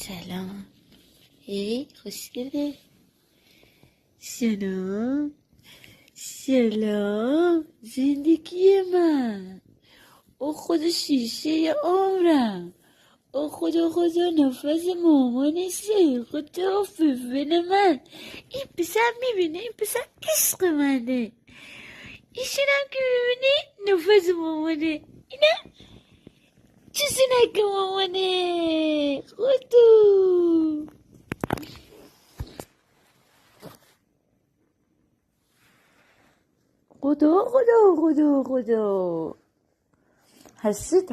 سلام. خوشگله. سلام. سلام زندگی من. او خدا شیشه عمرم. او خدا نفس مامانشه. خدا ففن من. این پسر میبینه، این پسر عشق منه. ایشونم که میبینه نفس مامانه. اینم چیزی نگه مامانه. خدا. خدا. حسود.